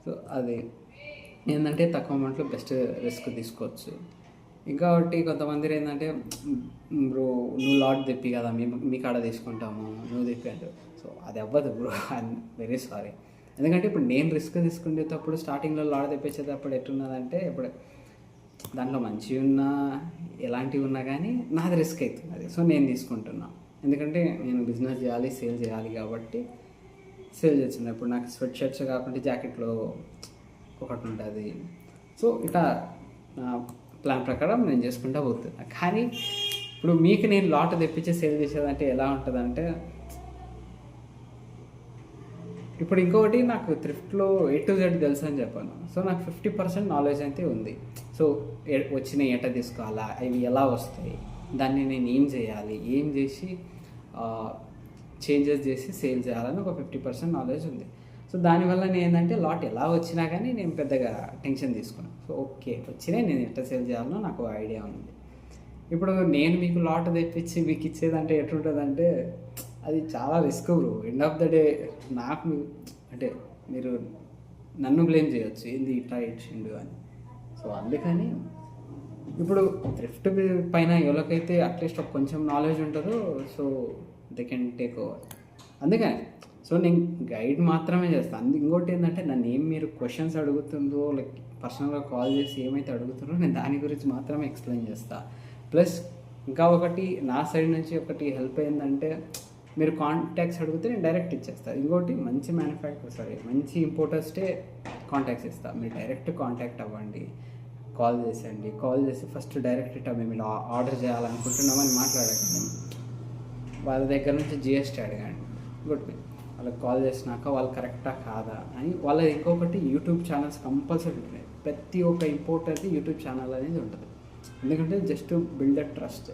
So అది ఏంటంటే తక్కువ అమౌంట్లో బెస్ట్ రిస్క్ తీసుకోవచ్చు. ఇంకా ఒకటి కొంతమంది ఏంటంటే బ్రో నువ్వు లాట్ తెప్పి కదా మీ కాడ తీసుకుంటాము, నువ్వు తెప్పి అంటారు. సో అది అవ్వదు బ్రో, ఐఎమ్ వెరీ సారీ. ఎందుకంటే ఇప్పుడు నేను రిస్క్ తీసుకునేటప్పుడు స్టార్టింగ్లో లాట్ తెప్పించేటప్పుడు ఎట్టున్నదంటే ఇప్పుడు దాంట్లో మంచివి ఉన్నా ఎలాంటివి ఉన్నా కానీ నాది రిస్క్ అవుతుంది అది. సో నేను తీసుకుంటున్నా, ఎందుకంటే నేను బిజినెస్ చేయాలి, సేల్ చేయాలి కాబట్టి సేల్ చేస్తున్నా. ఇప్పుడు నాకు స్వెట్ షర్ట్స్ కాకుండా జాకెట్లో ఒకటి ఉంటుంది. సో ఇట్లా నా ప్లాన్ ప్రకారం నేను చేసుకుంటూ పోతున్నా. కానీ ఇప్పుడు మీకు నేను లాట్ తెప్పించి సేల్ చేసేదంటే ఎలా ఉంటుందంటే, ఇప్పుడు ఇంకొకటి నాకు థ్రిఫ్ట్లో A to Z తెలుసు అని చెప్పాను. సో నాకు 50% నాలెడ్జ్ అయితే ఉంది. సో వచ్చిన ఎట తీసుకోవాలా, అవి ఎలా వస్తాయి, దాన్ని నేను ఏం చేయాలి, ఏం చేసి చేంజెస్ చేసి సేల్ చేయాలని ఒక 50% నాలెడ్జ్ ఉంది. సో దానివల్ల నేను ఏంటంటే లాట్ ఎలా వచ్చినా కానీ నేను పెద్దగా టెన్షన్ తీసుకున్నాను. సో ఓకే వచ్చినాయి, నేను ఎట్లా సేల్ చేయాలనో నాకు ఐడియా ఉంది. ఇప్పుడు నేను మీకు లాట్ తెప్పించి మీకు ఇచ్చేదంటే ఎట్లుంటుందంటే అది చాలా risk bro. End of the day నాకు అంటే మీరు నన్ను బ్లేమ్ చేయొచ్చు, ఏంది ఇట్లా ఇచ్చిండు అని. సో అందుకని ఇప్పుడు థ్రిఫ్ట్ పైన ఎవరికైతే అట్లీస్ట్ ఒక కొంచెం నాలెడ్జ్ ఉంటుందో so they can take over. అందుకని సో నేను గైడ్ మాత్రమే చేస్తాను. ఇంకోటి ఏంటంటే నన్ను ఏం మీరు క్వశ్చన్స్ అడుగుతుందో లైక్ పర్సనల్గా కాల్ చేసి ఏమైతే అడుగుతుందో నేను దాని గురించి మాత్రమే ఎక్స్ప్లెయిన్ చేస్తాను. ప్లస్ ఇంకా ఒకటి నా సైడ్ నుంచి ఒకటి హెల్ప్ అయిందంటే, మీరు కాంటాక్ట్స్ అడిగితే నేను డైరెక్ట్ ఇచ్చేస్తాను. ఇంకోటి మంచి మంచి ఇంపోర్టర్స్టే కాంటాక్ట్స్ ఇస్తాను. మీరు డైరెక్ట్ కాంటాక్ట్ అవ్వండి, కాల్ చేసి ఫస్ట్ డైరెక్ట్ ఇట్లా మేము ఇలా ఆర్డర్ చేయాలనుకుంటున్నామని మాట్లాడకండి. వాళ్ళ దగ్గర నుంచి GST అడగండి. ఇంకోటి వాళ్ళకి కాల్ చేసినాక వాళ్ళు కరెక్టా కాదా అని. వాళ్ళ ఇంకొకటి యూట్యూబ్ ఛానల్స్ కంపల్సరీ ఉంటాయి. ప్రతి ఒక్క ఇంపోర్టర్ది యూట్యూబ్ ఛానల్ అనేది ఉంటుంది. ఎందుకంటే just build the trust.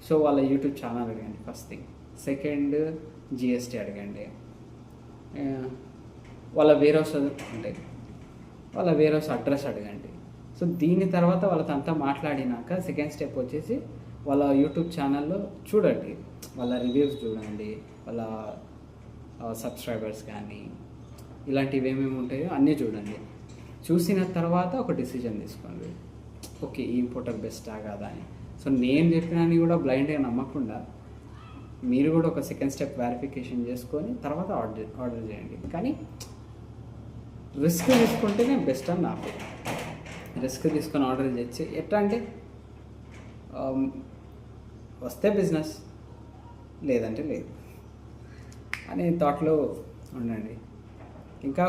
So వాళ్ళ యూట్యూబ్ ఛానల్ అడగండి ఫస్ట్ థింగ్. సెకండ్ GST అడగండి. వాళ్ళ వేర్ హౌస్ ఉంటాయి, వాళ్ళ వేర్ హౌస్ అడ్రస్ అడగండి. సో దీని తర్వాత వాళ్ళతో అంతా మాట్లాడినాక సెకండ్ స్టెప్ వచ్చేసి వాళ్ళ యూట్యూబ్ ఛానల్లో చూడండి, వాళ్ళ రివ్యూస్ చూడండి, వాళ్ళ సబ్స్క్రైబర్స్ కానీ ఇలాంటివి ఏమేమి ఉంటాయో అన్నీ చూడండి. చూసిన తర్వాత ఒక డిసిజన్ తీసుకోండి, ఓకే ఈ ఇంపోర్టర్ బెస్టా కాదా అని. సో నేను చెప్పినని కూడా బ్లైండ్గా నమ్మకుండా మీరు కూడా ఒక సెకండ్ స్టెప్ వెరిఫికేషన్ చేసుకొని తర్వాత ఆర్డర్ చేయండి. కానీ రిస్క్ తీసుకుంటేనే బెస్ట్ అని నాకు. రిస్క్ తీసుకొని ఆర్డర్ చేసి ఎట్లా అంటే వస్తే బిజినెస్, లేదంటే లేదు అనే థాట్లో ఉండండి. ఇంకా